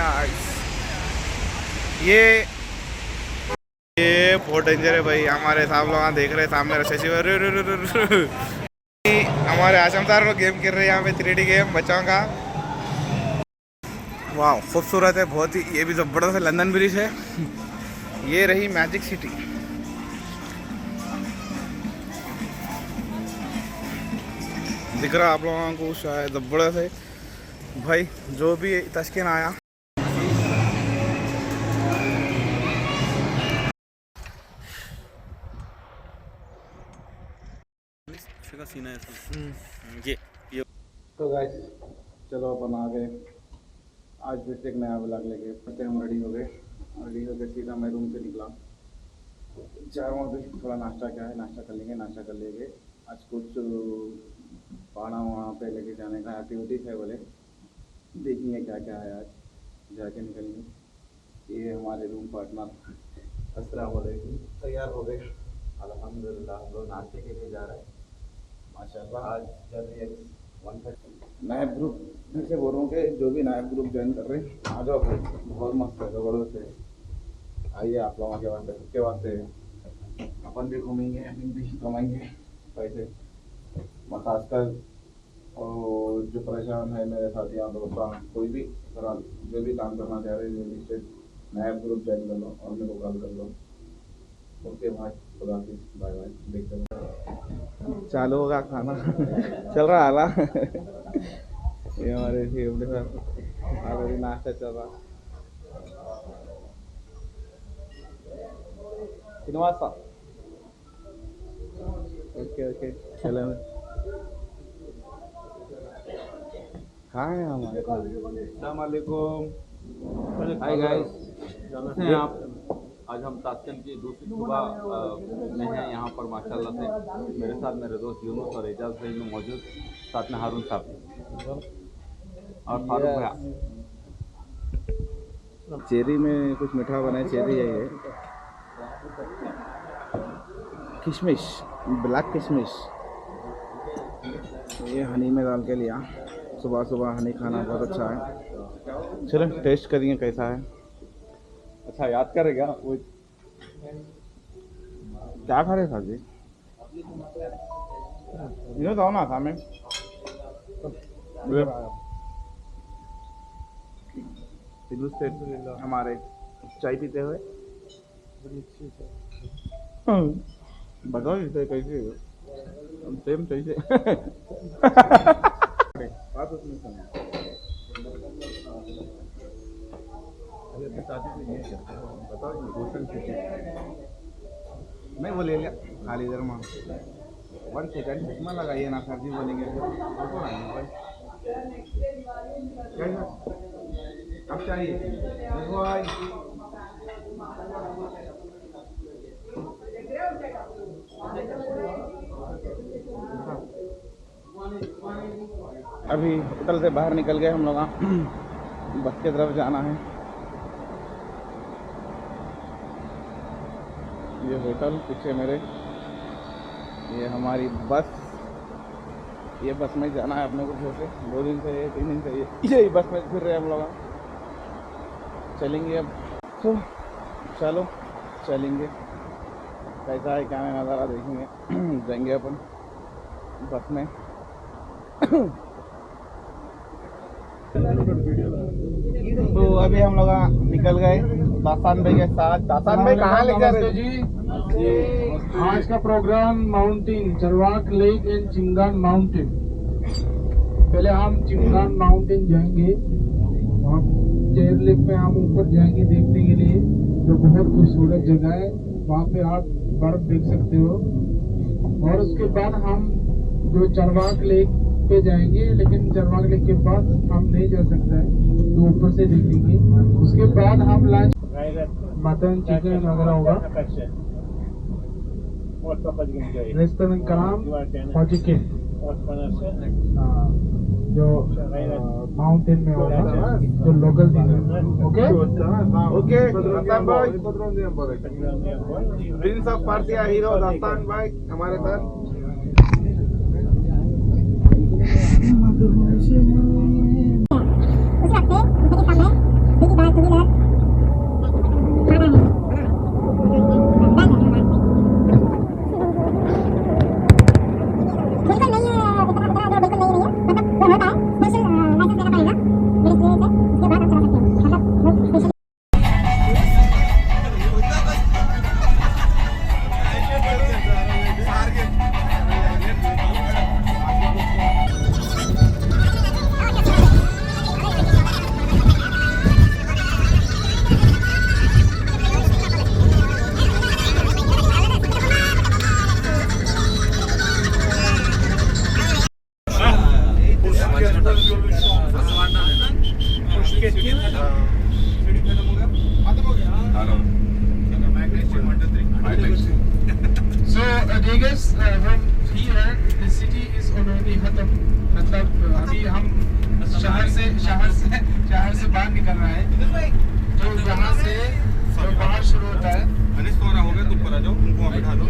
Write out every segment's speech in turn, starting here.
Guys, ये बहुत danger है भाई। हमारे साहब लोग देख रहे हैं सामने रशेशी हमारे आशम सर लोग गेम कर रहे हैं यहाँ पे 3D गेम बच्चों का। वाह खूबसूरत है बहुत ही। ये भी ज़बरदस्त है, लंदन ब्रिज है। ये रही मैजिक सिटी। दिख रहा आप लोगों को शायद, ज़बरदस्त है भाई। जो भी तस्कीन आया का सीन है ये। तो गाइस चलो अपन आ गए आज फिर से एक नया ब्लॉग लेके। फिर से हम रेडी हो गए सीधा मैं रूम से निकला। चारों से थोड़ा नाश्ता क्या है, नाश्ता कर लेंगे। आज कुछ पहाड़ा वहाँ पे लेके जाने का एक्टिविटीज़ है बोले, देखेंगे क्या क्या है। आज जाके निकलेंगे। ये हमारे रूम पार्टनर अस्सलाम वालेकुम, तैयार हो गए अल्हम्दुलिल्लाह। हम लोग नाश्ते के लिए जा रहे हैं माशाल्लाह। आज जल्दी 130 नायब ग्रुप में से बोल रहा हूँ कि जो भी नायब ग्रुप ज्वाइन कर रहे हैं आ जाओ भाई, बहुत मस्त है, ज़बरदस्त है। आइए आप लोगों के वास्ते, सबके वास्ते अपन भी घूमेंगे, अपन भी कमाएंगे पैसे। मसाज कर और जो परेशान है मेरे साथियों दोस्तों, कोई भी जो भी काम करना चाह रहे हैं लिस्टेड नायब ग्रुप ज्वाइन कर लो और मेरे को कॉल कर लो। ओके भाई, खुदा हाफिज़, बाय बाय। देखते हैं चालू होगा खाना चल रहा आला ये हमारे फेवरेट सर ऑलरेडी नाश्ता चल रहा। श्रीनिवासा ओके चलो कहाँ है हमारे पास। अस्सलाम वालेकुम, हाय गाइस, कैसे हैं आप। आज हम ताशकंद की दूसरी सुबह में हैं यहाँ पर माशाल्लाह से। मेरे साथ मेरे दोस्त यूनुस और एजाज भाई में मौजूद, साथ में हारून साहब और फारूक भैया। चेरी में कुछ मीठा बनाए, चेरी है ये, किशमिश, ब्लैक किशमिश, ये हनी में डाल के लिया। सुबह सुबह हनी खाना बहुत अच्छा है। चलो टेस्ट करेंगे कैसा है। अच्छा याद करेगा वो क्या खा रहे सर जी, इन्हें दो ना था मैं हमारे चाय पीते हुए बताओ इसे कैसे सेम चाहिए बात उसमें सुना। बताओ मैं वो ले लिया खाली इधर में 1 सेकंड चश्मा लगाइए ना सर जी, बोलेंगे अब चाहिए अभी होटल से बाहर निकल गए हम लोग, बस की तरफ जाना है। ये होटल पीछे मेरे, ये हमारी बस, ये बस में जाना है अपने को फिर से 2 दिन से 3 दिन से यही बस में फिर रहे हम लोग। चलेंगे अब तो चलो चलेंगे, कैसा है क्या है नज़ारा देखेंगे जाएंगे अपन बस में तो अभी हम लोग निकल गए दासान भाई के साथ। दासान भाई कहाँ लेकर जी? आज का प्रोग्राम माउंटेन चरवाक लेक एंड चिंगान माउंटेन। पहले हम चिंगान माउंटेन जाएंगे, वहाँ चेयर लेक पे हम ऊपर जाएंगे देखने के लिए, जो बहुत खूबसूरत जगह है। वहाँ पे आप बर्फ देख सकते हो। और उसके बाद हम जो चरवाक लेक पे जाएंगे, लेकिन चरवाक लेक के पास हम नहीं जा सकता है, तो ऊपर से देखेंगे। उसके बाद हम लंच मटन चिकन वगैरह होगा। रेस्टोरेंट का नाम चिकन, जो माउंटेन में होगा, जो लोकल डिनर। ओके ओके दास्तान भाई, प्रिंस ऑफ पार्सिया हीरो दास्तान भाई हमारे साथ। So Vegas from here the city is already खत्म, मतलब अभी हम शहर से बाहर निकल रहे हैं, तो यहाँ से तो बाहर शुरू होता है। अनिस तुम्हारा हो गया, तुम पर आ जाओ, उनको वहाँ बिठा दो।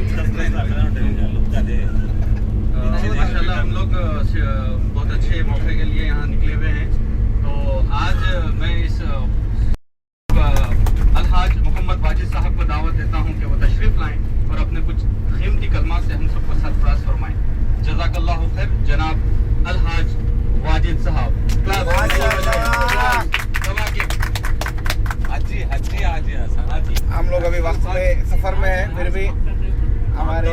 माशाल्लाह हम लोग बहुत अच्छे मौके के लिए यहाँ निकले हुए हैं। तो आज मैं इस अलहाज मोहम्मद वाजिद साहब को दावत देता हूँ कि वो तशरीफ लाएं और अपने कुछ कीमती कलमा से हम सबको सरफराज फरमाएं। जज़ाकल्लाहु खैर जनाब अलहाज वाजिद साहब। हम लोग अभी वक्त में सफर में हैं, फिर भी हमारे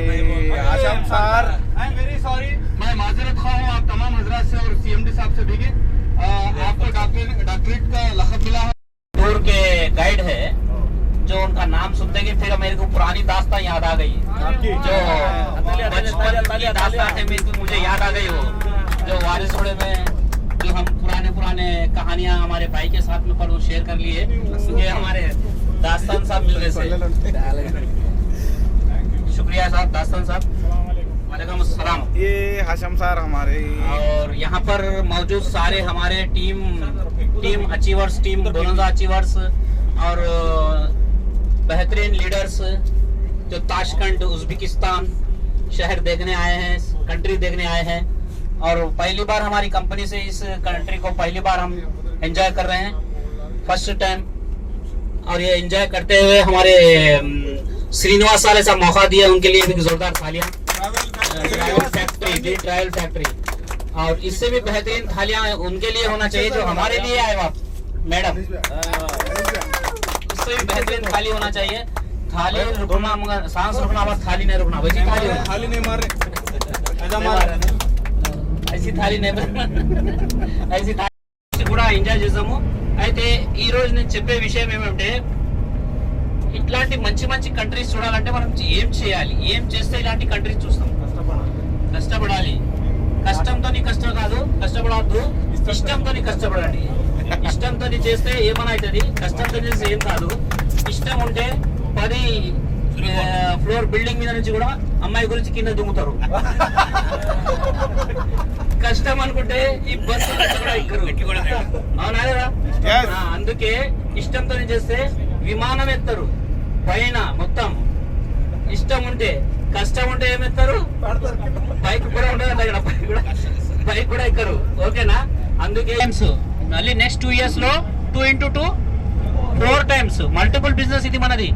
आशम sir, I am very sorry, मैं माजरत खा हूँ आप तमाम हजरात से और सीएमडी साहब से भी। आपको डॉक्टरेट का लक़ब मिला है। टूर के गाइड है जो उनका नाम सुनते कि फिर मेरे को पुरानी दास्तां याद आ गई, जो बचपन की दास्तां थे मेरे को, मुझे याद आ गई वो जो वारिसोड़े में जो हम पुराने कहानियां हमारे भाई के साथ में पर शेयर कर लिए, क्योंकि हमारे दास्तान साहब मिलने से। शुक्रिया साहब, दास्तान साहब। वालेकुम अस्सलाम। ये हाशम सर हमारे, और यहाँ पर मौजूद सारे हमारे टीम अचीवर्स, टीम दोनों अचीवर्स और बेहतरीन लीडर्स जो ताशकंद उज़्बेकिस्तान शहर देखने आए हैं, कंट्री देखने आए हैं, और पहली बार हमारी कंपनी से इस कंट्री को पहली बार हम एंजॉय कर रहे हैं, फर्स्ट टाइम। और ये एंजॉय करते हुए हमारे श्रीनिवास वाले साहब मौका दिया, उनके लिए भी जोरदार थालियां। ट्रायल फैक्ट्री और इससे भी बेहतरीन थालियां उनके लिए होना चाहिए जो हमारे लिए आए आप मैडम, उससे भी बेहतरीन थाली होना चाहिए। थाली रुकना मगर सांस रुकना, बस थाली नहीं रुकना, वैसी थाली नहीं मार रहे, ऐसी थाली नहीं ऐसी थाली కూడా ఎంజాయ్ చేసాము। అయితే ఈ రోజు నేను చెప్పే విషయం ఏమంటే, ఇట్లాంటి మంచి మంచి కంట్రీస్ చూడాలంటే మనం ఏం చేయాలి, ఏం చేస్తే ఇలాంటి కంట్రీస్ చూస్తాం? కష్టపడాలి. కష్టంతో కష్టం కాదు, కష్టపడవద్దు, ఇష్టంతో కష్టపడండి. ఇష్టంతో చేస్తే ఏమైనా అవుతుంది, కష్టంతో చేస్తే ఏం కాదు. ఇష్టం ఉంటే 10 ఫ్లోర్ బిల్డింగ్ మీద నుంచి కూడా అమ్మాయి గురించి కింద దుమ్ముతారు. కష్టం అనుకుంటే ఈ బస్సు కూడా ఎక్కరు, అవునా లేదా? అందుకే ఇష్టంతో చేస్తే విమానం ఎత్తారు పైన మొత్తం. ఇష్టం ఉంటే, కష్టం ఉంటే ఏమెత్తారు? బైక్ కూడా ఉండదు, బైక్ కూడా ఎక్కరు. ఓకేనా? అందుకే మళ్ళీ నెక్స్ట్ 2 years లో 2 into 2 4 times మల్టిపుల్ బిజినెస్ ఇది మనది.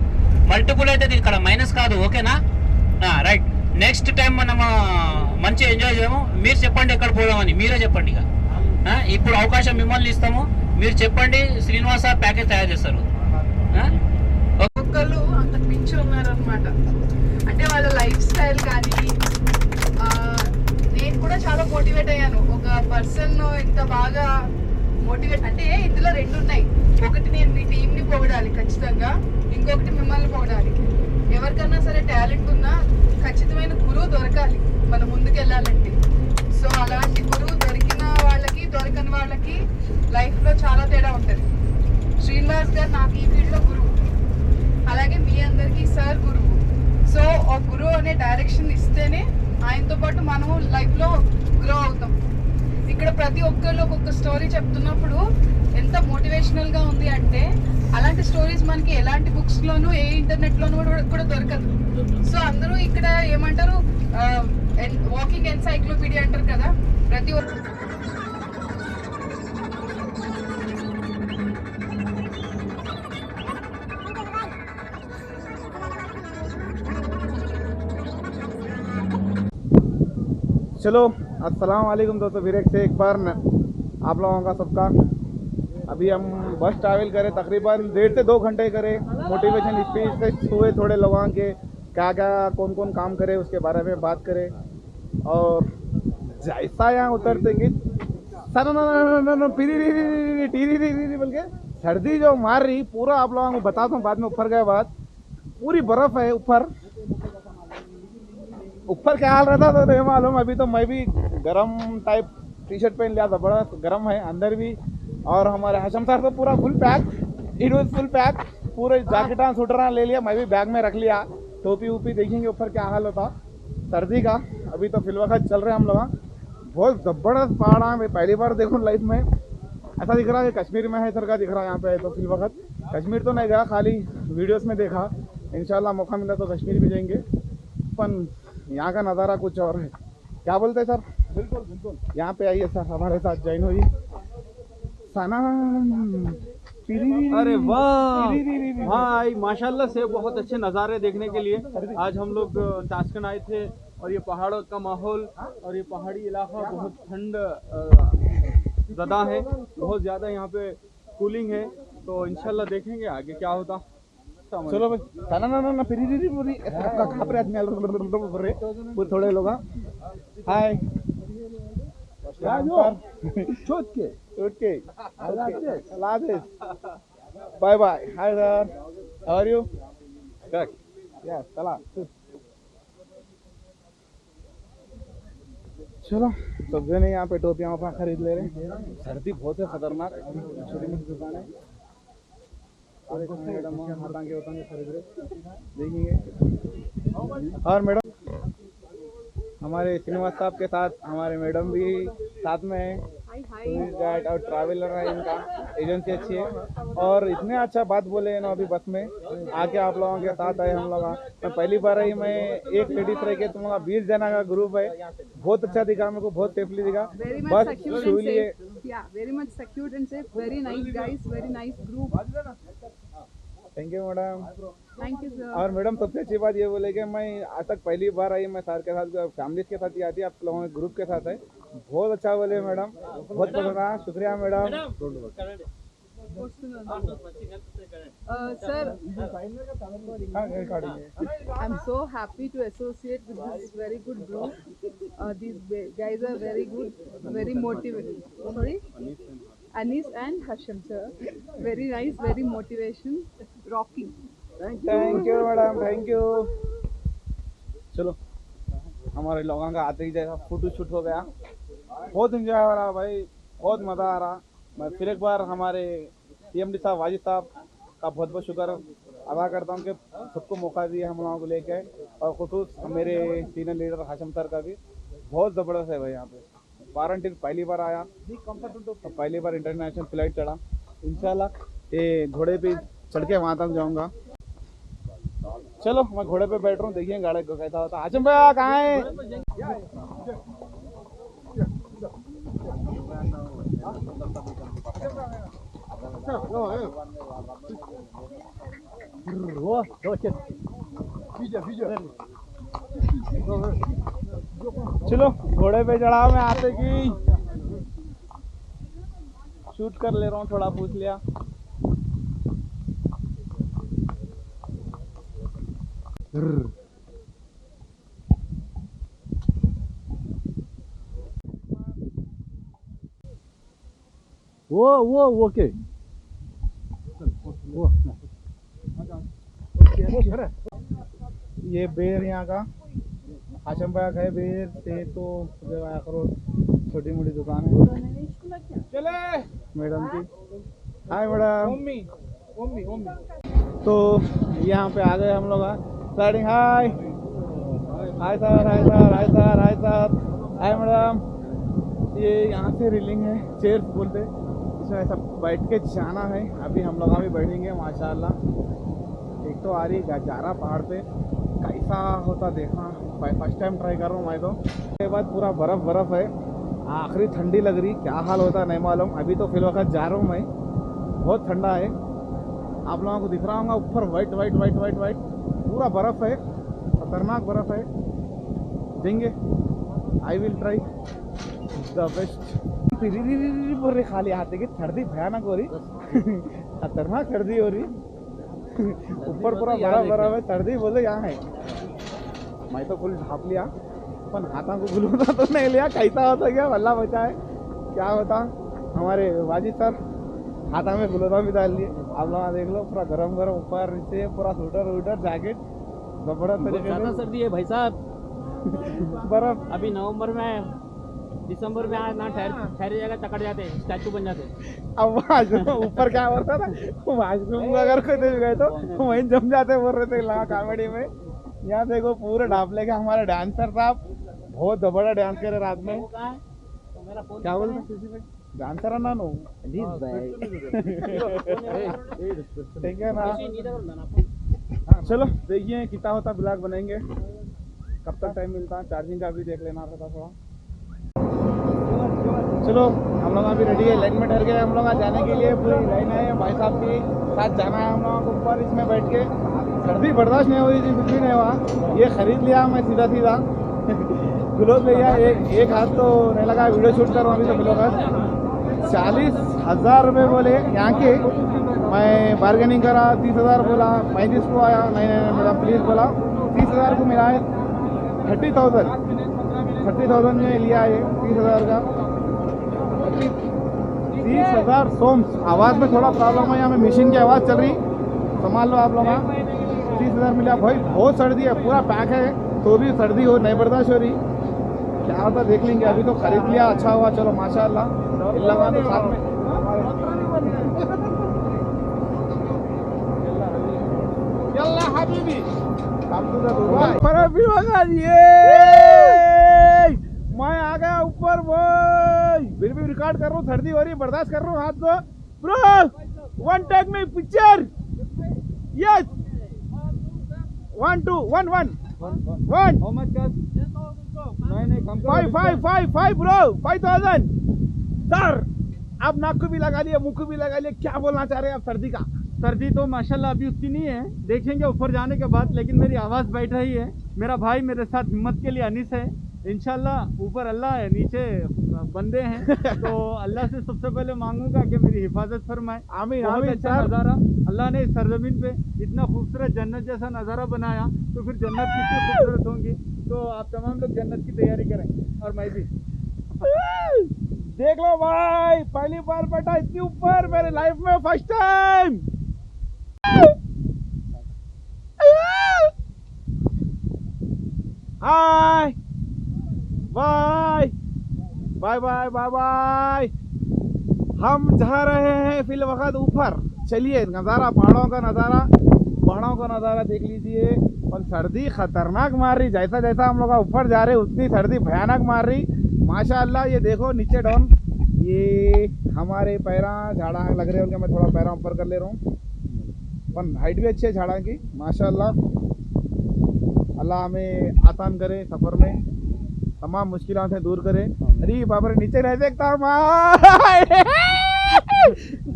మల్టిపుల్ అయితే ఇక్కడ మైనస్ కాదు. ఓకేనా? రైట్. నెక్స్ట్ టైం మనం మంచి ఎంజాయ్ చేయము. మీరు చెప్పండి ఎక్కడ పోదామని, మీరే చెప్పండి. ఇక ఇప్పుడు అవకాశం మిమ్మల్ని ఇస్తాము, మీరు చెప్పండి. శ్రీనివాస ప్యాకేజ్ తయారు చేస్తారు. ఒక్కొక్కరు అంత పిచ్చి ఉన్నారనమాట. అంటే వాళ్ళ లైఫ్ స్టైల్ కానీ, నేను కూడా చాలా మోటివేట్ అయ్యాను. ఒక పర్సన్ ఇంత బాగా మోటివేట్ అంటే ఇందులో 2 ఉన్నాయి. ఒకటి నేను మీ టీంని పొగడాలి ఖచ్చితంగా, ఇంకొకటి మిమ్మల్ని పొగడాలి. ఎవరికన్నా సరే టాలెంట్ ఉన్నా ఖచ్చితమైన గురువు దొరకాలి మనం ముందుకు వెళ్ళాలంటే. సో అలాంటి గురువు దొరికిన వాళ్ళకి, దొరకని వాళ్ళకి లైఫ్లో చాలా తేడా ఉంటుంది. శ్రీనివాస్ గారు నాకు ఈ ఫీల్డ్లో గురువు, అలాగే మీ అందరికీ సార్ గురువు. సో ఒక గురువు అనే డైరెక్షన్ ఇస్తేనే ఆయనతో పాటు మనము లైఫ్లో గ్రో అవుతాం. ఇక్కడ ప్రతి ఒక్కళ్ళు ఒక్కొక్క స్టోరీ చెప్తున్నప్పుడు ఎంత మోటివేషనల్గా ఉంది అంటే, అలాంటి స్టోరీస్ మనకి ఎలాంటి బుక్స్లోనూ ఏ ఇంటర్నెట్లోనూ కూడా దొరకదు. సో అందరూ ఇక్కడ ఏమంటారు, వాకింగ్ ఎన్సైక్లోపీడియా అంటారు కదా. ప్రతి ఒక్క चलो अस्सलाम वालेकुम दोस्तों, फिर एक बार आप लोगों का सबका। अभी हम बस ट्रैवल करें, तकरीबन 1.5 से 2 घंटे करें। मोटिवेशन स्पीच से हुए थोड़े लोगों के क्या क्या कौन कौन काम करे उसके बारे में बात करें। और जैसा यहाँ उतरतेंगे बोल के सर्दी जो मार रही पूरा आप लोगों को बताता हूँ बाद में। ऊपर गए बाद पूरी बर्फ है ऊपर क्या हाल रहता तो नहीं मालूम। अभी तो मैं भी गरम टाइप टी शर्ट पहन लिया था, बड़ा गरम है अंदर भी। और हमारे हाशम सर तो पूरा full pack, it was full pack, पूरे जैकेटा स्वेटर ले लिया, मैं भी बैग में रख लिया। टोपी वोपी देखेंगे ऊपर क्या हाल होता सर्दी का। अभी तो फिलवक्त चल रहे हैं हम लोग। बहुत ज़बरदस्त पहाड़ है, मैं पहली बार देखूँ लाइफ में। ऐसा दिख रहा है कश्मीर में है सर का दिख रहा है यहाँ पे। तो फिलवक्त कश्मीर तो नहीं गया, खाली वीडियोस में देखा। इंशाल्लाह मौका मिला तो कश्मीर भी जाएंगे। पर यहाँ का नज़ारा कुछ और है। क्या बोलते हैं सर? बिल्कुल बिल्कुल, यहाँ पे आइए सर, हमारे साथ ज्वाइन होइए। सना अरे वाह भाई, माशाल्लाह से बहुत अच्छे नज़ारे देखने के लिए आज हम लोग ताशकंद आए थे। और ये पहाड़ों का माहौल और ये पहाड़ी इलाका बहुत ठंड ज़्यादा है, बहुत ज़्यादा यहाँ पे कूलिंग है। तो इंशाल्लाह देखेंगे आगे क्या होता। चलो भाई सना ना फिरी पूरी खापरे आदमी थोड़े लोग। हाय छोट के okay bye bye. Hi sir, how are you? Yes चला। चलो सब जने यहाँ पे टोपियाँ वोपियाँ खरीद ले रहे हैं। सर्दी बहुत है खतरनाक। छोटी मोटी दुकान है, खरीद रहे देखेंगे। और मैडम हमारे श्रीनिवास साहब के साथ हमारे मैडम भी साथ में है, टूरिस्ट गाइड और ट्रैवलर है। इनका एजेंसी अच्छी है और इतने अच्छा बात बोले ना। अभी बस में आके आप लोगों के साथ आए हम लोग। मैं पहली बार आई, मैं एक लेडीज रह के, तुम लोग 20 जना का ग्रुप है। बहुत अच्छा दिखा मेरे को, बहुत सेफली दिखा। बस छूलिए। very much secured and safe, very nice guys, very nice group. Thank you madam. Thank you sir. और मैडम सबसे अच्छी बात ये बोले कि मैं आज तक पहली बार आई, मैं सर के साथ फैमिली के साथ ही आती है, आप लोगों के ग्रुप के साथ है। बहुत अच्छा बोले मैडम, बहुत पसंद आया, शुक्रिया madam. Sir, I'm so happy to associate with this very good group. These guys are very good, very motivated. Sorry? Anis and Hashim sir. Very nice, very motivation, rocking. Thank you madam, thank you. चलो हमारे लोगों का आते ही जैसा photo shoot हो गया, बहुत enjoy हो रहा भाई, बहुत मज़ा आ रहा। मैं फिर एक बार हमारे CMD साहब वाजिद साहब का बहुत बहुत शुक्र अदा करता हूँ कि सबको मौका दिया हम लोगों को लेके। और खुसूस मेरे सीनियर लीडर हाशिम सर का भी बहुत ज़बरदस्त है भाई। यहाँ पे वारंटी पहली बार आया, पहली बार इंटरनेशनल फ्लाइट चढ़ा। इंशाल्लाह ये घोड़े पे चढ़ के वहाँ तक जाऊँगा। चलो मैं घोड़े पे बैठ रहा हूँ, देखिए गाड़ी को कैसा होता है। आजम भैया कहाँ है? चलो घोड़े पे चढ़ा, मैं आते की शूट कर ले रहा हूँ, थोड़ा पूछ लिया। वो ओके ये बेर यहाँ का हाशम भाई का है। बेर से तो आया करो, छोटी मोटी दुकान है। चले मैडम की hi madam. Mummy mummy mummy तो यहाँ पे आ गए हम लोग। Sliding hi hi sir, hi sir, hi sir, hi sir, hi madam. ये यहाँ से रीलिंग है, चेयर्स बोलते, इसमें ऐसा बैठ के जाना है। अभी हम लोग भी बैठेंगे माशाल्लाह। एक तो आ रही गजारा पहाड़ पे, कैसा होता देखना, फर्स्ट टाइम ट्राई कर रहा हूँ मैं तो। उसके बाद पूरा बर्फ़ है, आखिरी ठंडी लग रही, क्या हाल होता नहीं मालूम। अभी तो फिलवक्त जा रहा हूँ मैं, बहुत ठंडा है। आप लोगों को दिख रहा होगा ऊपर white white white white white पूरा बर्फ़ है, खतरनाक बर्फ़ है। देंगे I will try the best. बोल रही खाली हाथ की सर्दी भयानक हो रही. खतरनाक सर्दी हो रही. ऊपर पूरा बड़ा है सर्दी. बोले यहाँ है. मैं तो फुल ढाप लिया पण हाथा को गुलूता तो नहीं लिया. कैसा होता क्या अल्लाह बचाए. क्या होता हमारे वाजिद सर हाथा में गुलूता भी डाल लिए. आप लोग देख लो पूरा गरम गरम ऊपर नीचे पूरा स्वेटर जैकेट जबरदस्त तरीके से. सर्दी है भाई साहब. बर्फ अभी नवंबर में दिसंबर में ना ठहरे जगह चकड़ जाते स्टैचू बन जाते. अब वाशरूम ऊपर क्या होता था वाशरूम अगर कोई देख गए तो वहीं जम जाते बोल रहे थे लगा कॉमेडी में. यहाँ देखो पूरे ढाप लेके हमारे डांसर साहब बहुत जबरदस्त डांस करे रात में. क्या बोलते डांसर है ना नो ठीक है ना. चलो देखिए कितना होता ब्लॉग बनाएंगे. कब तक टाइम मिलता है. चार्जिंग का भी देख लेना था थोड़ा. चलो हम लोग अभी रेडी है. लाइन में ठहर गए हम लोग जाने के लिए. पूरी लाइन है भाई साहब के साथ जाना है हम लोगों को ऊपर. इसमें बैठ के सर्दी बर्दाश्त नहीं हो रही थी कुछ भी नहीं हुआ. ये खरीद लिया मैं सीधा ग्लोव भैया. एक हाथ तो नहीं लगा. वीडियो शूट करूँ अभी तो ग्लोव 40,000 रुपये बोले यहाँ के. मैं बार्गेनिंग करा 30,000 बोला. 35 को आया. नहीं मैडम प्लीज़ बोला 30,000 को मिला है. 30,000 में लिया है 30,000 का. 30,000 सोम्स. आवाज़ में थोड़ा प्रॉब्लम है. यहाँ में मशीन की आवाज़ चल रही. संभाल लो आप लोग. 30,000 मिला भाई. बहुत सर्दी है. पूरा पैक है तो भी सर्दी हो नहीं बर्दाश्त हो रही. क्या होता देख लेंगे. अभी तो खरीद लिया. अच्छा हुआ. चलो माशाअल्लाह. लगा तो साथ में हबीबी मैं आ गया ऊपर भाई. फिर भी रिकॉर्ड कर रहा हूँ. सर्दी हो रही बर्दाश्त कर रहा हूँ. हाथ को bro 1 take me picture. Yes 1 2 1 1 1 How much cost? नहीं कम 5 ब्रो 5,000 सर. आप नाक को भी लगा लिए मुंह को भी लगा लिए. क्या बोलना चाह रहे हैं आप सर्दी का. सर्दी तो माशाल्लाह अभी उतनी नहीं है. देखेंगे ऊपर जाने के बाद. लेकिन मेरी आवाज़ बैठ रही है. मेरा भाई मेरे साथ हिम्मत के लिए अनीस है. इंशाल्लाह ऊपर अल्लाह है नीचे बंदे हैं. तो अल्लाह से सबसे पहले मांगूंगा कि मेरी हिफाजत फरमाए. आमीन बहुत आमीन अच्छा सर. नज़ारा अल्लाह ने इस सरजमीन पे इतना खूबसूरत जन्नत जैसा नज़ारा बनाया. तो फिर जन्नत कितनी खूबसूरत होंगी. तो आप तमाम लोग जन्नत की तैयारी करें और मैं भी. देख लो भाई पहली बार बैठा इतनी ऊपर मेरे लाइफ में first time. Hi bye bye bye bye bye. हम जा रहे हैं फिल वक्त ऊपर. चलिए नज़ारा पहाड़ों का नज़ारा देख लीजिए. और सर्दी खतरनाक मार रही. जैसा जैसा हम लोग ऊपर जा रहे हैं उतनी सर्दी भयानक मार रही. माशाअल्लाह. ये देखो नीचे डाउन. ये हमारे पैरा झाड़ा लग रहे होंगे. मैं थोड़ा पैरा ऊपर कर ले रहा हूँ. पर हाइट भी अच्छी है झाड़ा की माशाअल्लाह. अल्लाह हमें आसान करे. सफ़र में तमाम मुश्किलों से दूर करे. अरे बाबा नीचे नहीं देखता.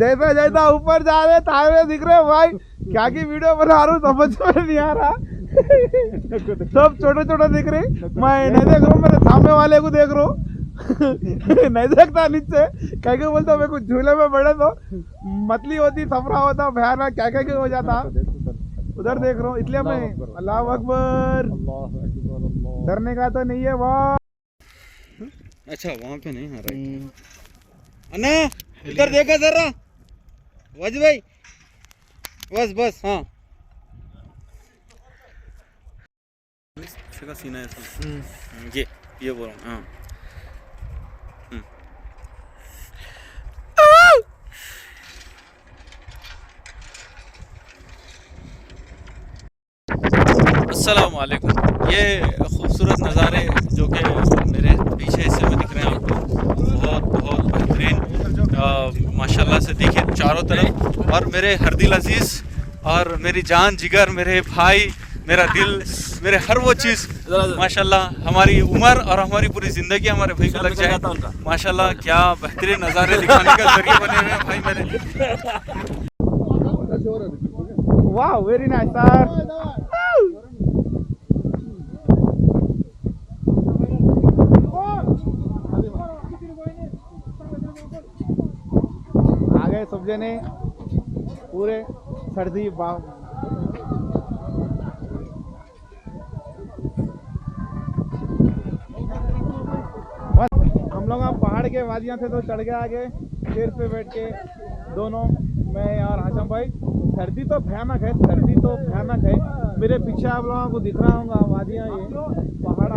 जैसा जैसा ऊपर जा रहे थावे दिख रहे भाई. क्या की वीडियो बना रहा हूँ समझ में नहीं आ रहा. सब छोटे छोटे दिख रहे. मैं नहीं देख रहा हूँ. मेरे सामने वाले को देख रहा हूँ. नहीं देखता नीचे. क्या क्या बोलता मैं कुछ झूले में बैठे तो मतली होती सफरा होता भयानक क्या क्या हो जाता. उधर देख रहा हूँ इसलिए मैं अल्लाह अकबर. डरने का तो नहीं है वहाँ. अच्छा वहाँ पे नहीं है. राइट अन्ना इधर देखा जरा. वाजिद भाई बस हाँ. का सीना है इसमें. ये बोल रहा हूँ. हाँ अस्सलाम वालेकुम. ये खूबसूरत नज़ारे जो कि मेरे पीछे हिस्से में दिख रहे हैं आपको बहुत बेहतरीन माशाल्लाह से देखिए चारों तरफ. और मेरे हरदिल अजीज़ और मेरी जान जिगर मेरे भाई मेरा दिल मेरे हर वो चीज़ माशाल्लाह हमारी उम्र और हमारी पूरी ज़िंदगी हमारे भाई को लग जाए. माशाल्लाह क्या बेहतरीन नज़ारे दिखाने का जरिए बने हुए हैं भाई मेरे. वाह वेरी नाइस सर. जने पूरे सर्दी हम लोग अब पहाड़ के वादियाँ थे तो चढ़ के आगे शेर पे बैठ के दोनों, मैं और हाशम भाई। सर्दी तो भयानक है, सर्दी तो भयानक है। मेरे पीछे आप लोगों को दिख रहा होगा वादियाँ, ये पहाड़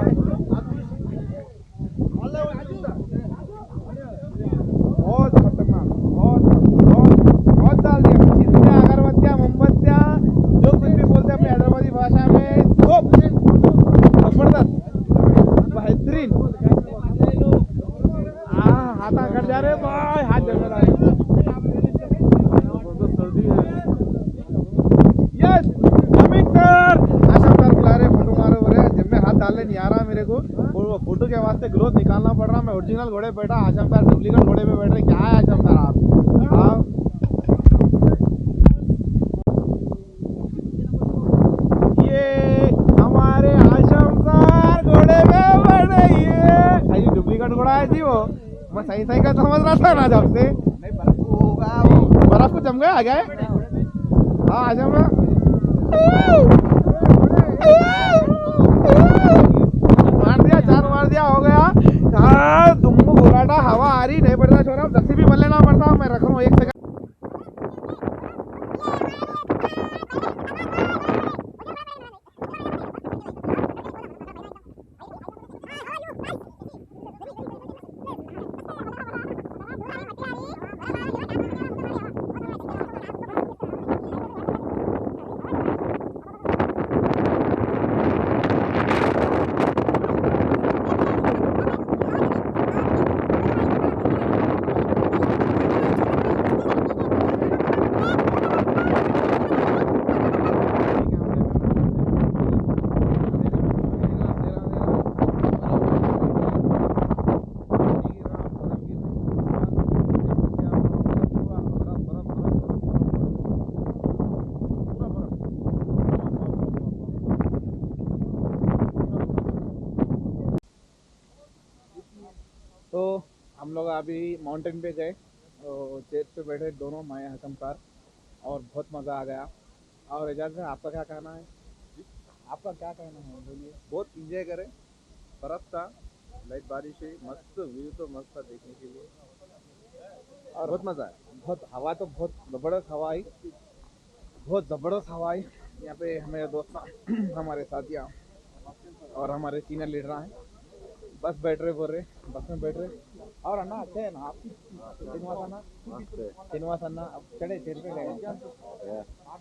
बहुत खतरनाक, बहुत डाल दिया। चिंता, अगरबत्तियाँ, मोमबत्तियाँ, जो कुछ भी बोलते हैं अपनी हैदराबादी भाषा में, खूब जबरदस्त बेहतरीन। हाथा कर जा रहे भाई, हाथ जल रहा है। सर्दी है। यस अमित सर, आशा सर बुला रहे, फोटो मारो बोले। जब मैं हाथ डालने नहीं आ रहा मेरे को, फोटो के वास्ते ग्रोथ निकालना पड़ रहा। मैं ओरिजिनल घोड़े पे बैठा, आशम सर डुप्लीकेट घोड़े पे बैठ रहे। क्या है आशम सर आप? ये हमारे आशम सर घोड़े पे बैठ रही है। डुप्लीकेट घोड़ा है जी वो, मैं सही का समझ रहा था ना जब से। बर्फ को जम गया आ गया। हाँ आशम मार दिया हो गया। हाँ तुमको घोलाटा, हवा आ रही नहीं पड़ता छोरा, दस्ती भी बन लेना पड़ता। मैं रख रहा हूँ 1 सेकंड। तो हम लोग अभी माउंटेन पे गए, तो चेयर पे बैठे दोनों, मैं हसम सर, और बहुत मज़ा आ गया। और एजाज है, आपका क्या कहना है? आपका क्या कहना है बोलिए। बहुत इंजॉय करें, बर्फ था, लाइट बारिश हुई, मस्त व्यू तो मस्त था देखने के लिए, और बहुत मज़ा आया। बहुत हवा तो बहुत ज़बरदस्त हवा आई, बहुत ज़बरदस्त हवा आई। यहाँ पे हमारे दोस्त हमारे साथियाँ और हमारे सीनियर लीडर हैं, बस बैठ रहे बोल रहे, बस में बैठ रहे। और अन्ना अच्छे है ना आप? श्रीनिवास अन्ना अब चढ़े चेयर पे गए,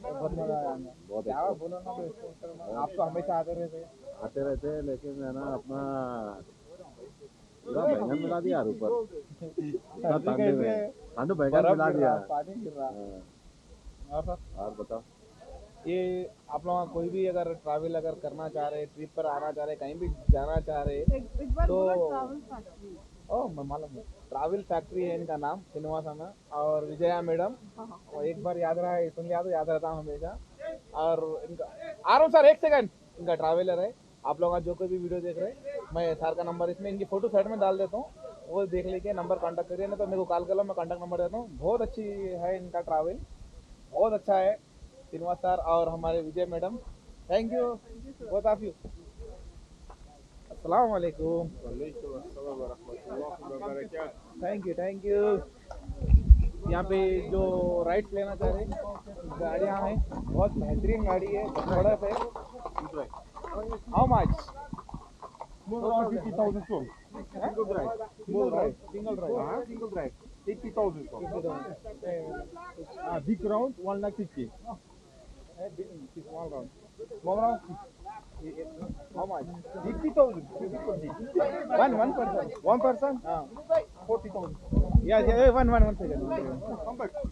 बहुत मजा आया। बहुत क्या बोलो ना, आप तो हमेशा आते रहते हैं, लेकिन है ना अपना पूरा बैंगन मिला दिया यार ऊपर। ठंड बैंगन मिला दिया, पानी गिर रहा। और बताओ, ये आप लोग कोई भी अगर ट्रैवल अगर करना चाह रहे, ट्रिप पर आना चाह रहे, कहीं भी जाना चाह रहे, तो मैं मालूम है, ट्रैवल फैक्ट्री है इनका नाम, श्रीनिवास अन्ना और विजया मैडम। और एक बार याद रहा है, सुन लिया तो याद रहता हूँ हमेशा। और इनका आ रहा हूँ सर 1 सेकंड, इनका ट्रैवलर है। आप लोग जो कोई भी वीडियो देख रहे हैं, मैं सर का नंबर इसमें इनकी फोटो साइड में डाल देता हूँ, वो देख लीजिए, नंबर कांटेक्ट करिए, ना तो मेरे को कॉल कर लो, मैं कांटेक्ट नंबर देता हूँ। बहुत अच्छी है इनका ट्रैवल, बहुत अच्छा है श्रीनिवास सर और हमारे Vijay madam. Thank you both of you. अस्सलाम वालेकुम। Thank you. यहाँ पे जो राइड्स लेना चाह रहे गाड़ियाँ हैं, बहुत बेहतरीन गाड़ी है, बड़ा है। How much? 50,000 sold. Single drive. Single drive. 80,000 sold. Big round 150,000. Small round. Small round. How much? 50,000. One person. One person? 40,000. Yeah. One second.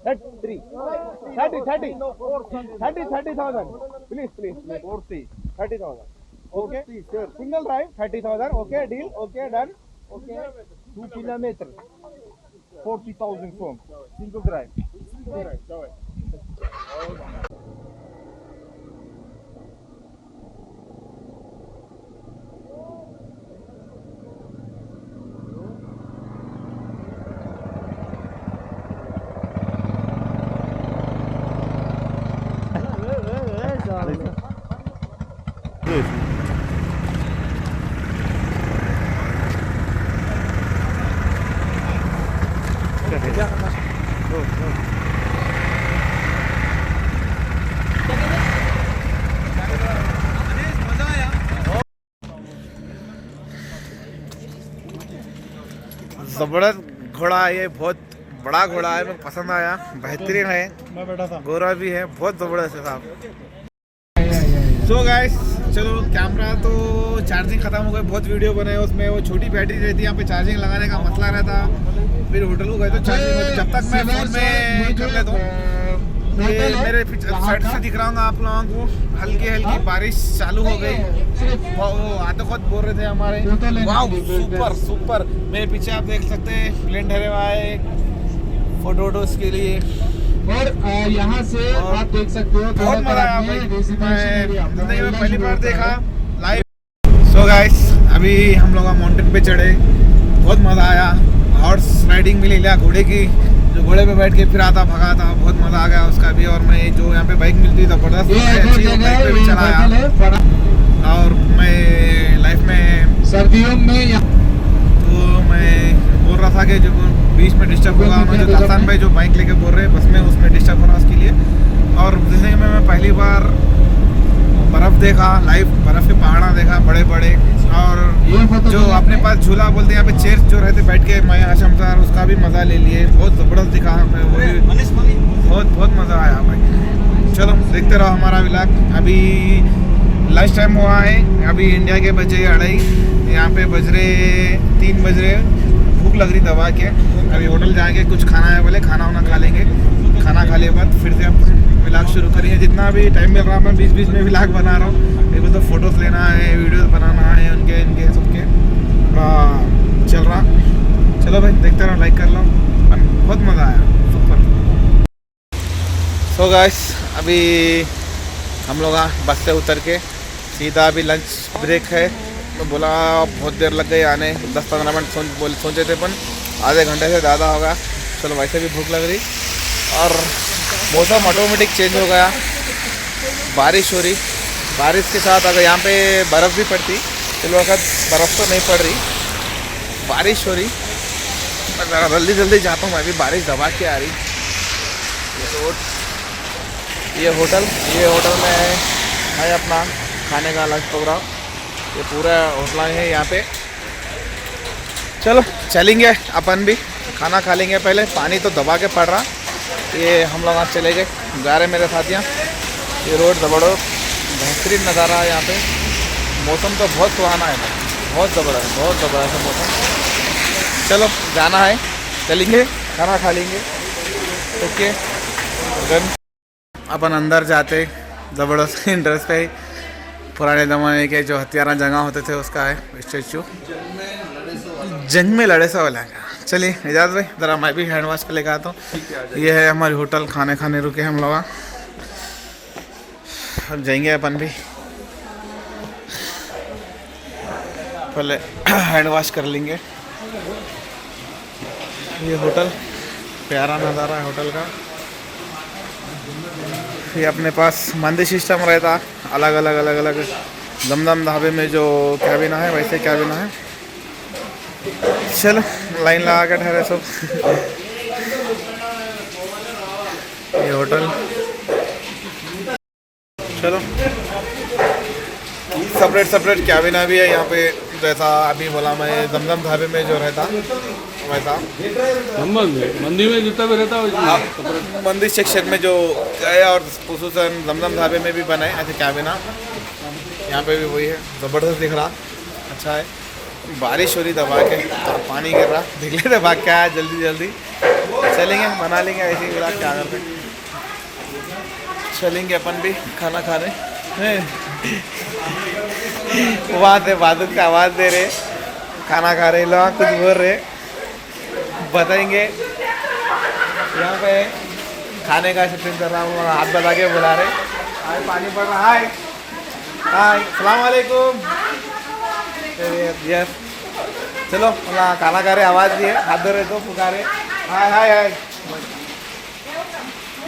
30,000. Please. 40. 30,000. Okay. 40, sir. Single drive 30,000. Okay. Deal. Okay. Done. Okay. 2 kilometers. 40,000 sold. Single drive. ज़बरदस्त घोड़ा है ये, बहुत बड़ा घोड़ा है, मेरे पसंद आया, बेहतरीन है, मैं बैठा था, गोरा भी है, बहुत ज़बरदस्त है साहब। सो गाइस चलो, कैमरा तो चार्जिंग ख़त्म हो गई, बहुत वीडियो बने उसमें, वो छोटी बैटरी रहती है यहाँ पे, चार्जिंग लगाने का मसला रहता, फिर होटल को गए तो चार्जिंग होती, जब तक मैं फ़ोन में कर लेता हूँ। ये मेरे साइड से दिख रहा हूँ आप लोगों को, हल्की हल्की बारिश चालू हो गई, वो आते खुद बोल रहे थे हमारे, वाह सुपर सुपर। मेरे पीछे आप देख सकते हैं प्लेन ठहरे हुआ है फोटोस के लिए, और यहाँ से आप देख सकते हो बहुत मजा आया भाई, जिंदगी में पहली बार देखा लाइव। सो गाइस अभी हम लोग माउंटेन पे चढ़े, बहुत मजा आया, हॉर्स राइडिंग मिली लिया, घोड़े की, जो घोड़े पे बैठ के फिर आता भगा था, बहुत मजा आ गया उसका भी। और मैं जो यहाँ पे बाइक मिलती जबरदस्त अच्छी बाइक पे भी चलाया, और मैं लाइफ में सर्दियों में तो मैं बोल रहा था कि जो बीच में डिस्टर्ब होगा, मुझे दास्तान भाई जो बाइक लेके बोल रहे हैं बस में, उसमें डिस्टर्ब हो रहा उसके लिए। और जिंदगी में मैं पहली बार बर्फ़ देखा, लाइव बर्फ़ के पहाड़ा देखा बड़े बड़े, और जो अपने पास झूला बोलते हैं यहाँ पे चेयर्स जो रहते बैठ के मैं शमसार, उसका भी मज़ा ले लिए, बहुत ज़बरदस्त दिखा, मैं वो भी बहुत बहुत मज़ा आया भाई। चलो देखते रहो हमारा व्लॉग। अभी लंच टाइम हुआ है, अभी इंडिया के बजे 2:30, यहाँ पे बज रहे 3 बज रहे, भूख लग रही दबा के, अभी होटल जाएंगे, कुछ खाना है बोले, खाना वाना खा लेंगे, खाना खा लिए बाद फिर से अब व्लॉग शुरू करेंगे। जितना भी टाइम मिल रहा है मैं बीच बीच में व्लॉग बना रहा हूँ, मेरे को तो फोटोज़ लेना है, वीडियोस बनाना है उनके इनके सबके, चल रहा। चलो भाई देखते रहो, लाइक कर लो, बहुत मज़ा आया, सुपर। सो गाइस अभी हम लोग बस से उतर के सीधा अभी लंच ब्रेक है, तो बोला बहुत देर लग गई आने, 10-15 मिनट सोचे थे, पर आधे घंटे से ज़्यादा होगा। चलो वैसे भी भूख लग रही, और मौसम ऑटोमेटिक चेंज हो गया, बारिश हो रही, बारिश के साथ अगर यहाँ पे बर्फ़ भी पड़ती, चलो अगर बर्फ़ तो नहीं पड़ रही, बारिश हो रही, मैं जल्दी जल्दी जाता हूँ, मैं भी बारिश दबा के आ रही। ये होटल में है अपना खाने का लंच प्रोग्राम, ये पूरा होटल है यहाँ पे। चलो चलेंगे अपन भी, खाना खा लेंगे पहले, पानी तो दबा के पड़ रहा। ये हम लोग आज चले गए, जा रहे मेरे साथियाँ, ये रोड ज़बरदस्त बेहतरीन नज़ारा है यहाँ पे, मौसम तो बहुत सुहाना है, बहुत ज़बरदस्त है मौसम। चलो जाना है, चलेंगे, खाना खा लेंगे, ओके डन। अपन अंदर जाते, ज़बरदस्त इंटरेस्ट है, पुराने ज़माने के जो हथियारा जंगा होते थे उसका है स्टैचू, जंग में लड़े से वाला। चलिए इजाज़त भाई, ज़रा मैं भी हैंड वॉश कर लेकर आता हूँ। ये है हमारी होटल, खाने रुके हम लोग, अब जाएंगे अपन भी, पहले हैंड वॉश कर लेंगे। ये होटल, प्यारा नज़ारा है होटल का। ये अपने पास मंदिर सिस्टम रहता, अलग अलग दमदम ढाबे में जो कैबिन है वैसे कैबिन है। चलो लाइन लगा के ठहरे सब। ये होटल, चलो सेपरेट कैबिन भी है यहाँ पे, जैसा अभी बोला मैं दमदम ढाबे में जो रहता वैसा मंदिर में जितना भी रहता है मंदिर सेक्शन में जो है, और खुसूसन दमदम ढाबे में भी बनाए ऐसे कैबिन, यहाँ पे भी वही है, ज़बरदस्त दिख रहा, अच्छा है। बारिश हो रही दबा के, पानी गिर रहा, देख लेते भाग क्या है, जल्दी चलेंगे, बना लेंगे ऐसे ही ब्लॉग, क्या करते चलेंगे अपन भी खाना खाने। वहाँ से बादल का आवाज़ दे रहे, खाना खा रहे लोग, कुछ बोल रहे, बताएंगे। यहाँ पे खाने का सेटिंग कर रहा हूँ, हाथ बता के बुला रहे, हाय पानी पड़ रहा, हाय सलाम वालेकुम, यस चलो खाना खा रहे, आवाज़ दिए, हाथ धो रहे तो पुकारे, हाय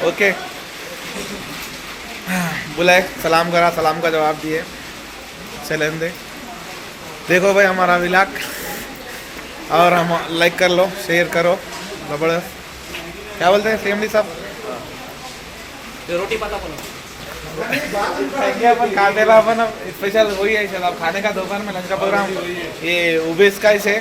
ओके, बुलाए, सलाम करा, सलाम का जवाब दिए, चलें दे। देखो भाई हमारा व्लॉग, और हम लाइक कर लो, शेयर करो, ज़बरदस्त। क्या बोलते हैं फैमिली साहब, रोटी पता बोलो, अपन खाते रहा, अपन स्पेशल वही है, अब खाने का दोपहर में लंच का प्रोग्राम, ये उबेस का इसे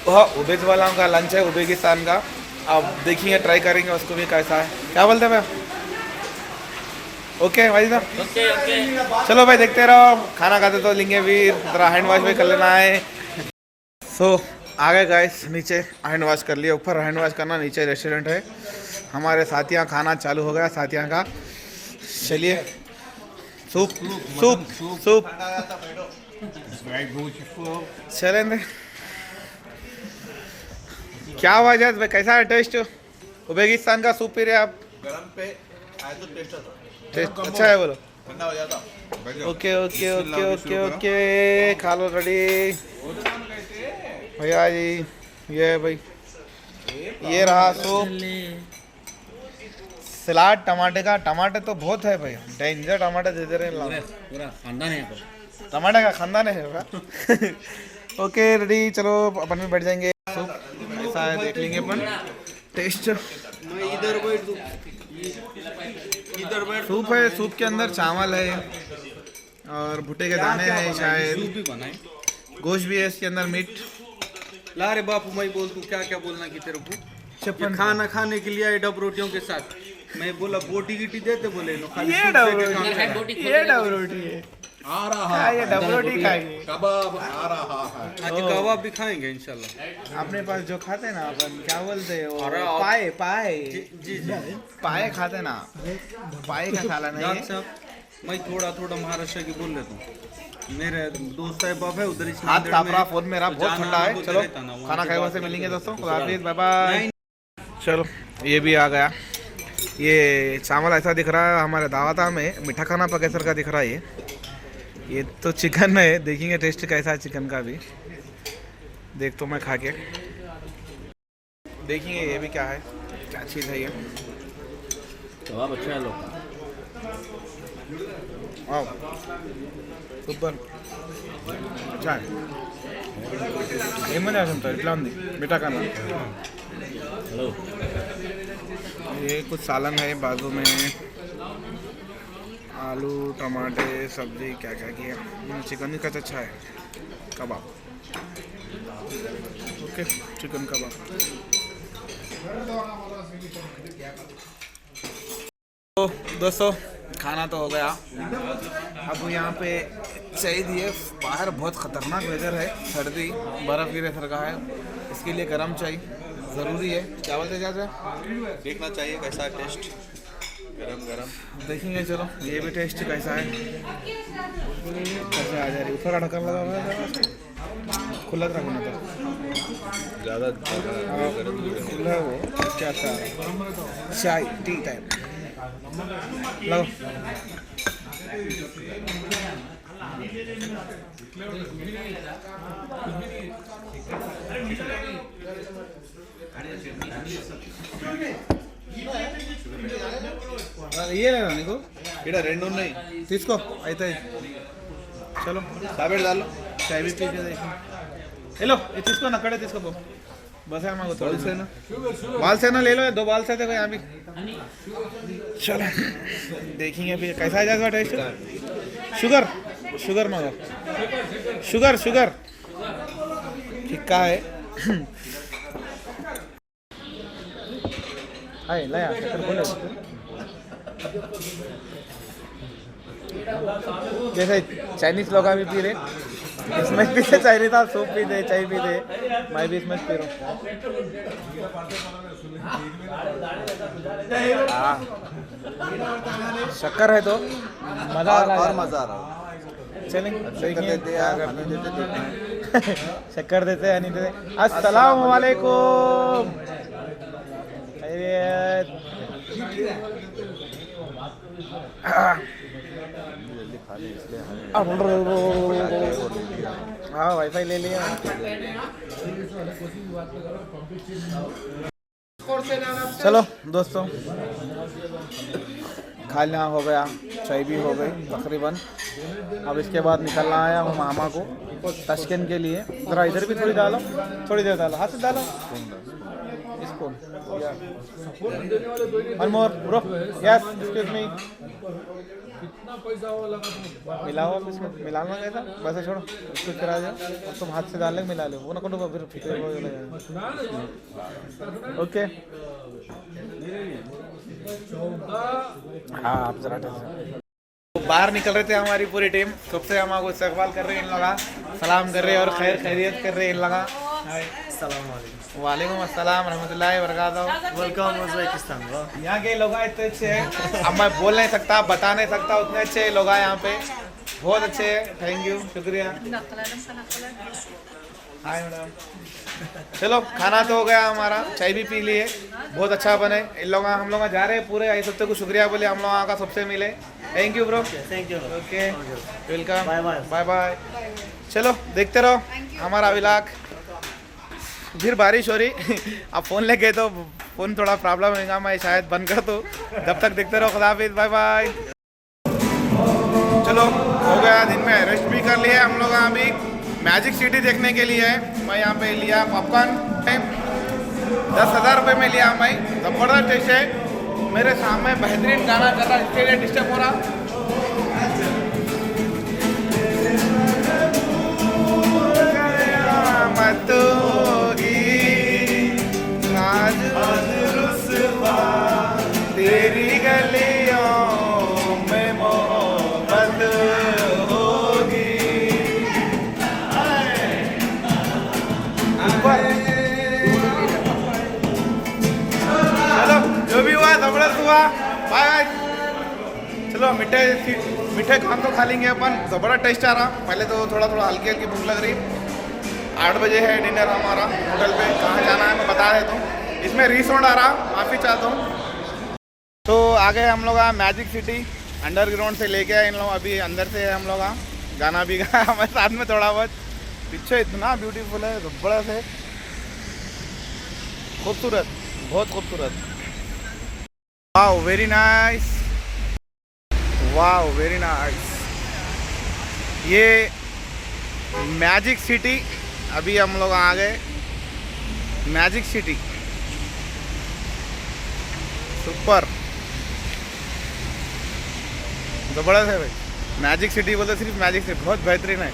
हाँ, उबेज वाला का लंच है उबेकिस्तान का। अब देखेंगे, ट्राई करेंगे उसको भी कैसा है। क्या बोलते हैं भाई? ओके भाई साहब, ओके चलो भाई देखते रहो। खाना खाते तो लेंगे वीर, जरा हैंड वॉश भी कर लेना है। सो आ गए गाइस नीचे, हैंड वॉश कर लिया। ऊपर हैंड वॉश करना, नीचे रेस्टोरेंट है। हमारे साथियाँ खाना चालू हो गया साथियाँ का। चलिए सूप सूप सूप चलेंगे। क्या आवाज है भाई, कैसा है टेस्ट? उबेकिस्तान का सूप पी रहे आप? गरम पे आए तो टेस्ट अच्छा है बोलो। ठंडा हो जाता। Okay okay okay okay okay, खा लो रेडी भैया जी। ये भाई ये रहा सूप, सलाद टमाटे का। टमाटे तो बहुत है भाई, डेंजर टमाटे दे दे रहे हैं। पूरा खानदान है यहाँ पर। टमाटे का खानदान है ओके रेडी, चलो अपन भी बैठ जाएंगे। सूप ऐसा है, देख लेंगे अपन टेस्ट। सूप है, सूप के अंदर चावल है और भुट्टे के दाने हैं शायद, गोश्त भी है इसके अंदर, मीट। ला रे बापू, मैं बोल तू क्या क्या बोलना कि तेरे को ये खाना खाने के लिए आए डब रोटियों के साथ। मैं बोला बोटी गिटी देते, बोले लो खाली ये सूप डब दे के रोटी काम है, करा। ये डब रोटी है। आ रहा क्या ये डब रोटी खाएंगे? कबाब आ रहा है। आज कबाब भी खाएंगे इंशाल्लाह। अपने पास जो खाते ना अपन, क्या बोलते हैं वो, अरे पाए पाए जी जी पाए खाते ना, पाए का साला नहीं जाट है। साहब, मैं थोड़ा थोड़ा महाराष्ट्र की बोल लेता हूँ। मेरे दोस्त साहब बाप है उधर इस हाथ नांदेड़ काँप में। रहा, फोन मेरा तो बहुत जाना ठंडा है। उधर चलो रहता ना, वहाँ खाना पे खाए बात से मिलेंगे करते दोस्तों, हैं। खुदा हाफिज़, बाय बाय। नहीं, चलो ये भी आ गया। ये चावल ऐसा दिख रहा है, हमारे दावता में मीठा खाना पकेसर का दिख रहा है। ये तो चिकन है, देखेंगे टेस्ट कैसा है चिकन का भी। देख तो मैं खा के देखेंगे ये भी क्या है, क्या चीज़ है ये। कबाब अच्छा है लोग। वाह सुपर, अच्छा है। ఏమని అసలు ఇట్లా ఉంది मीठा खाना। ये कुछ सालन है बाजू में, आलू टमाटे सब्जी क्या क्या किया। चिकन का अच्छा है, कबाब। ओके चिकन कबाब। तो दोस्तों खाना तो हो गया। अब यहाँ पे चाय दिए, बाहर बहुत ख़तरनाक वेदर है, सर्दी बर्फ़ गिरे सर का है, इसके लिए गर्म चाय ज़रूरी है। क्या बोलते चाचा? देखना चाहिए कैसा टेस्ट, गरम गरम। देखेंगे चलो ये भी टेस्ट कैसा है। कैसे आ जा रही, ऊपर ढक्कन लगा हुआ है, खुला रखना था ज़्यादा खुला है वो। क्या था चाय टी टाइम लो। ये లేనా నీకు? ఇక్కడ రెండు ఉన్నాయి, తీసుకో అయితే। చలో టాబ్లెట్ దాలో चाय भी पी के देखो। हेलो ये తీసుకో ना, अकड़े తీసుకో बस है मांगो थोड़ी से ना, बाल से ना ले लो, 2 बाल से देखो यहाँ भी। चलो देखेंगे फिर कैसा है जाएगा टेस्ट। शुगर शुगर मांगो, शुगर शुगर फिक्का है। हाय लाया शक्कर बोले जैसे चाइनीज लोग भी पी रहे, इसमें भी से चाइनीज था, सूप भी दे चाय भी दे, मैं भी इसमें पी रहा हूँ। शक्कर है तो मजा और मज़ा आ रहा है। चलेंगे शक्कर देते हैं या नहीं देते देखना है। शक्कर देते हैं नहीं देते। अस्सलाम वालेकुम। खैरियत। हाँ वाईफाई ले लिया। चलो दोस्तों खाना हो गया, चाय भी हो गई तकरीबन। अब इसके बाद निकलना आया हूँ मामा को ताशकंद के लिए। ज़रा इधर भी थोड़ी डालो, थोड़ी देर डालो, हाथ से डालो इसको। One more bro, yes excuse me. मिला हुआ इसमें मिलाना कैसा वैसे छोड़ो उसको करा जाओ और तुम हाथ से डालने मिला लो वो ना करो फिर फिर ओके हाँ आप जरा बाहर निकल रहे थे हमारी पूरी टीम सबसे हमको इस्तकबाल कर रहे हैं इन लोग सलाम कर रहे हैं और खैर खैरियत कर रहे हैं इन लोग वालेकुम अस्सलाम रहमतुल्लाहि व बरकातहू वेलकम उज़्बेकिस्तान। यहाँ के लोग इतने अच्छे हैं अब मैं बोल नहीं सकता बता नहीं सकता उतने अच्छे लोग हैं यहाँ पे बहुत अच्छे हैं थैंक यू शुक्रिया हाय मैडम चलो खाना तो हो गया हमारा चाय भी पी लिए बहुत अच्छा बने इन लोग हम लोग जा रहे हैं पूरे आई सबसे को शुक्रिया बोले हम लोग का सबसे मिले thank you bro thank you. Okay welcome bye bye. Bye bye चलो देखते रहो हमारा व्लॉग फिर बारिश हो रही अब फ़ोन लेके तो फ़ोन थोड़ा प्रॉब्लम होगा मैं शायद बंद कर दूँ जब तक देखते रहो खुदा हाफिज़ बाय बाय चलो हो गया दिन में रेस्ट भी कर लिया हम लोग अभी मैजिक सिटी देखने के लिए मैं यहाँ पे लिया पॉपकॉर्न 10,000 रुपये में लिया मैं ज़बरदस्त टेस्ट है मेरे सामने बेहतरीन गाना कर रहा इसके डिस्टर्ब हो रहा तेरी गलियों में मोहब्बत होगी चलो जो भी हुआ जबरदस्त हुआ बाय बाय चलो मीठे खान तो खा लेंगे अपन जबरदस्त टेस्ट आ रहा पहले तो थोड़ा हल्की हल्की भूख लग रही 8 बजे है डिनर हमारा होटल पे कहाँ जाना है मैं बता देता हूँ इसमें रीसाउंड आ रहा माफ़ी चाहता हूँ तो आगे हम लोग मैजिक सिटी अंडरग्राउंड से लेके आए इन लोग अभी अंदर से हम लोग गाना भी गाया हमारे साथ में थोड़ा बहुत पीछे इतना ब्यूटीफुल है बड़ा से खूबसूरत बहुत खूबसूरत वाओ वेरी नाइस ये मैजिक सिटी अभी हम लोग आ गए मैजिक सिटी सुपर जबरदस्त है भाई मैजिक सिटी बोलते सिर्फ मैजिक सिटी बहुत बेहतरीन है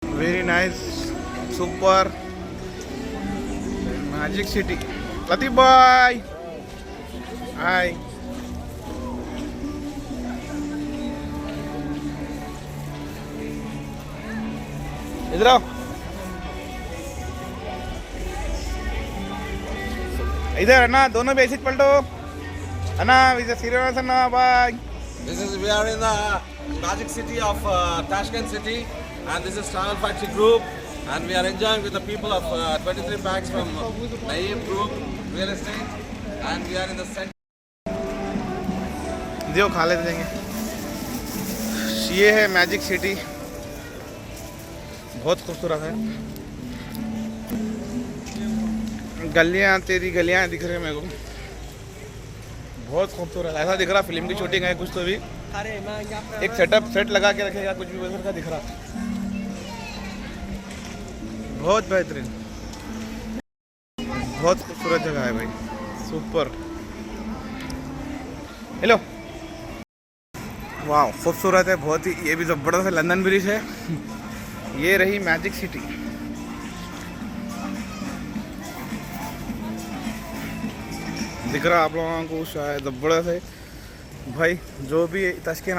very nice super magic city Latif भाई हाय इधर आओ इधर है ना दोनों भी ऐसे पलटो है ना इधर सीरियस है ना भाई We are in the magic city of Tashkent city, and this is Travel Factory Group, and we are enjoying with the people of 23 packs from Naeem Group Real Estate, and we are in the center. दियो खा लेते देंगे ये है magic city बहुत खूबसूरत है गलियां तेरी गलियां दिख रही है मेरे को बहुत खूबसूरत ऐसा दिख रहा फिल्म की शूटिंग है कुछ तो भी एक सेट लगा के रखेगा कुछ भी वैसा का दिख रहा बहुत बेहतरीन बहुत खूबसूरत जगह है भाई सुपर हेलो वाह खूबसूरत है बहुत ही ये भी जबरदस्त है लंदन ब्रिज है ये रही मैजिक सिटी दिख रहा आप लोगों को शायद जबरदस्त है भाई जो भी तस्कन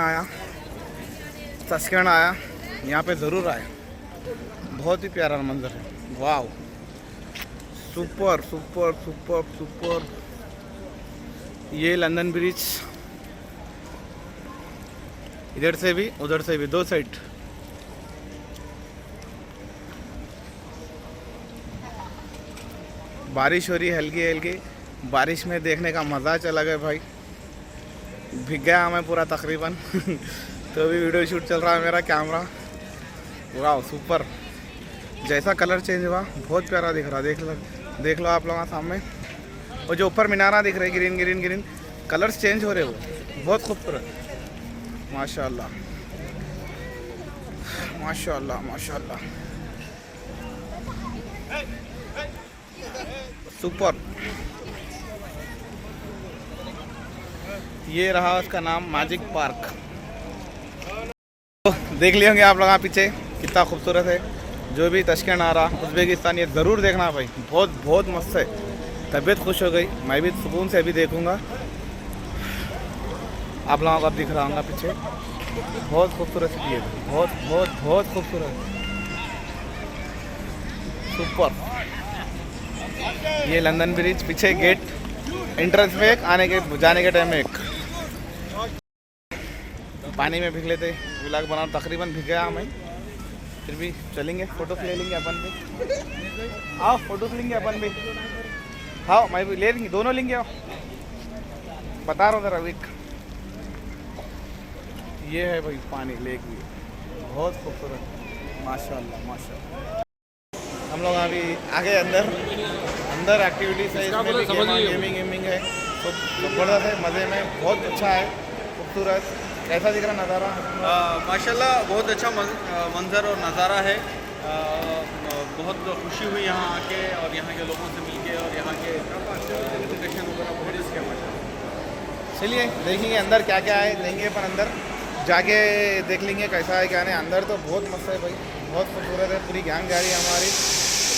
आया यहाँ पे ज़रूर आए बहुत ही प्यारा मंजर है वाह सुपर सुपर सुपर सुपर ये लंदन ब्रिज इधर से भी उधर से भी दो साइड बारिश हो रही है हल्की हल्की बारिश में देखने का मज़ा चला गया भाई भीग गया मैं पूरा तकरीबन तो अभी वीडियो शूट चल रहा है मेरा कैमरा वाह सुपर जैसा कलर चेंज हुआ बहुत प्यारा दिख रहा देख लो आप लोगों सामने और जो ऊपर मीनारा दिख रहे green green green colours change हो रहे वो बहुत खूबसूरत माशाल्लाह माशाल्लाह माशाल्लाह सुपर ये रहा उसका नाम मैजिक पार्क तो देख लिए होंगे आप लोग पीछे कितना खूबसूरत है। जो भी ताशकंद आ रहा उज़्बेकिस्तान ये ज़रूर देखना भाई, बहुत बहुत मस्त है। तबीयत खुश हो गई, मैं भी सुकून से अभी देखूंगा। आप लोगों को अब दिख रहा होगा पीछे, बहुत खूबसूरत सिटी है, बहुत बहुत बहुत खूबसूरत, सुपर। ये लंदन ब्रिज, पीछे गेट, एंट्रेंस में एक, आने के जाने के टाइम में एक। पानी में भीग लेते, व्लॉग बनाओ, तकरीबन भीग गया मैं, फिर भी चलेंगे, फोटो ले लेंगे अपन भी। आओ फोटो लेंगे अपन भी, हाँ मैं भी ले लेंगे, दोनों लेंगे। आओ बता रहा हूँ जरा विक, ये है भाई पानी, लेक भी बहुत खूबसूरत, माशाल्लाह माशाल्लाह। हम लोग अभी आगे अंदर एक्टिविटीज है, इसमें भी गेमिंग है, तो ज़बरदस्त है, मज़े में, बहुत अच्छा है, खूबसूरत। कैसा दिख रहा नज़ारा? माशाल्लाह बहुत अच्छा मंजर और नज़ारा है। बहुत खुशी हुई यहाँ आके और यहाँ के लोगों से मिलके और यहाँ के एजुकेशन वगैरह बहुत इसके माशा। चलिए देखेंगे अंदर क्या क्या है, देंगे अपन अंदर जाके देख लेंगे कैसा है क्या नहीं। अंदर तो बहुत मस्त है भाई, बहुत खूबसूरत है, पूरी गैंग जा रही है हमारी,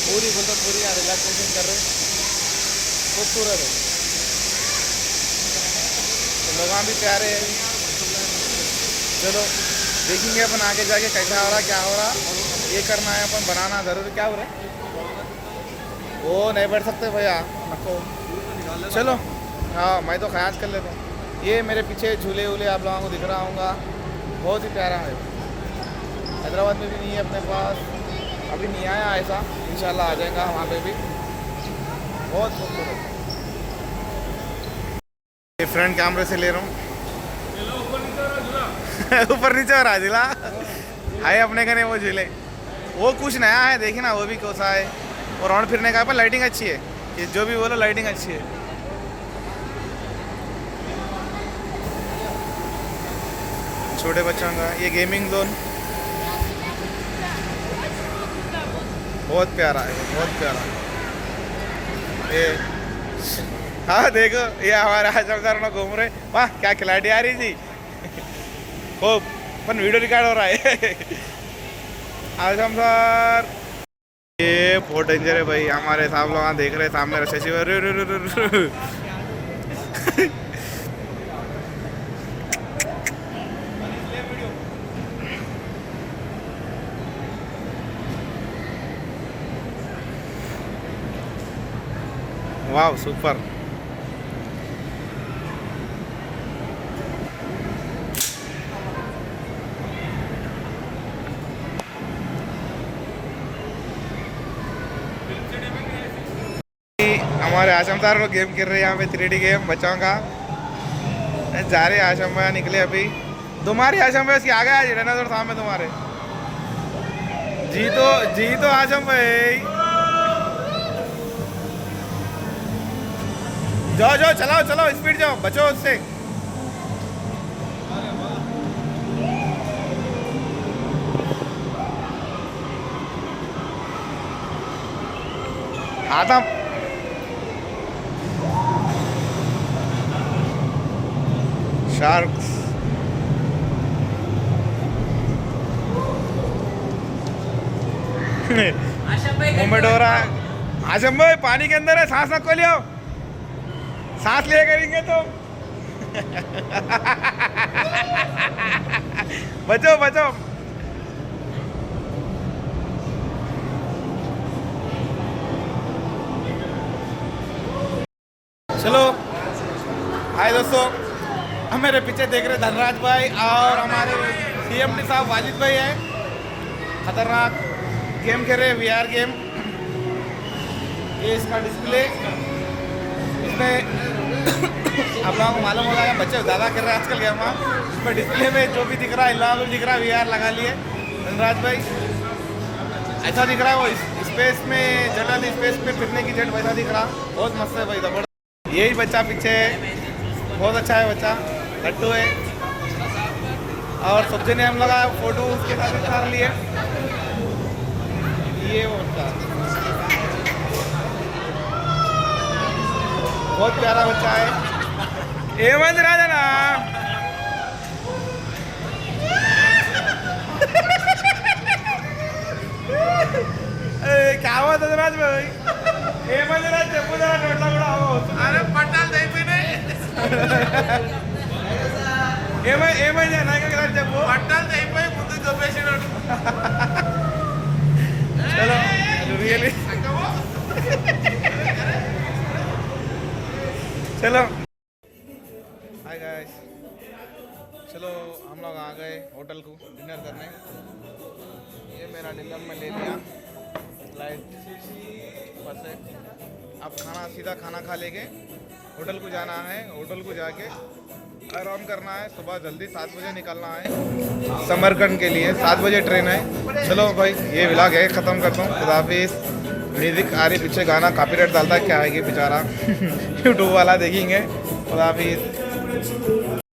पूरी मतलब पूरी यहाँ रिलैक्सेशन कर रहे, खूबसूरत है, तो लोग भी प्यारे हैं। चलो देखेंगे अपन आगे जाके कैसा हो रहा क्या हो रहा। ये करना है अपन, बनाना ज़रूर। क्या हो रहा है वो नहीं बैठ सकते भैया, नको। चलो हाँ मैं तो ख्याल कर लेता हूँ। ये मेरे पीछे झूले वूले आप लोगों को दिख रहा होगा, बहुत ही प्यारा है। हैदराबाद में भी नहीं है अपने पास, अभी नहीं आया ऐसा, इंशाल्लाह आ जाएगा वहाँ पे भी, बहुत खूबसूरत। ये फ्रंट कैमरे से ले रहा हूँ। ऊपर नीचे हो रहा जिला है अपने का नहीं वो झूले, वो कुछ नया है, देखिए ना वो भी कैसा है। और राउंड फिरने का पर लाइटिंग अच्छी है, ये जो भी बोलो लाइटिंग अच्छी है। छोटे बच्चों का ये गेमिंग जोन बहुत प्यारा है, बहुत प्यारा। ये हाँ देखो ये हमारे आजमदार में घूम रहे, वाह क्या खिलाड़ी आ रही थी, खूब अपन वीडियो रिकॉर्ड हो रहा है। आजम सर ये बहुत डेंजर है भाई, हमारे साहब लोग देख रहे सामने रशि। वाह सुपर। हमारे आशम सार लोग गेम खेल रहे हैं यहाँ पे, 3D गेम बच्चों का। जा रहे आशम भैया निकले अभी, तुम्हारी आशम भैया उसकी आ गया जी डायनासोर सामने तुम्हारे। जी तो आशम भाई जाओ चलाओ स्पीड जाओ, बचो उससे। आदम शार्क्स मूवमेंट हो रहा है। आजम भाई पानी के अंदर है, सांस ना खोलियो, सांस ले करेंगे तो बचो। चलो हाय दोस्तों, हम मेरे पीछे देख रहे धनराज भाई और हमारे CMD साहब वाजिद भाई हैं, खतरनाक गेम खेल रहे, VR गेम। ये इसका डिस्प्ले, इसमें आप लोगों को मालूम हो जाएगा, बच्चे ज़्यादा कर रहे हैं आजकल गेम। इसमें डिस्प्ले में जो भी दिख रहा है, इलावा दिख रहा है, VR लगा लिए धनराज भाई, ऐसा दिख रहा है। वो स्पेस में जनरल स्पेस में फिरने की जेट वैसा दिख रहा, बहुत मस्त है भाई, जबरदस्त। यही बच्चा पीछे बहुत अच्छा है, बच्चा लट्टू है। और सबसे ने हम लोग फोटो उसके साथ उतार लिए। ये वो बच्चा बहुत प्यारा बच्चा है। ए मंदिर आ जाना। ఏమైంది నాకు కదా చెప్పు అట్టాలు అయిపోయి ముందు చెప్పేసినాడు చలో రియల్లీ चलो हाय गाइस चलो हम लोग आ गए होटल को डिनर करने ये मेरा डिनर में ले लिया लाइट बस है अब सीधा खाना खा लेंगे होटल को जाना है होटल को जाके आराम करना है सुबह जल्दी 7 बजे निकलना है समरकंद के लिए 7 बजे ट्रेन है चलो भाई ये व्लॉग है ख़त्म करता हूँ खुदा हाफिज़ म्यूजिक आ रही पीछे गाना कॉपीराइट डालता है क्या आएगी बेचारा यूट्यूब वाला देखेंगे खुदा हाफिज़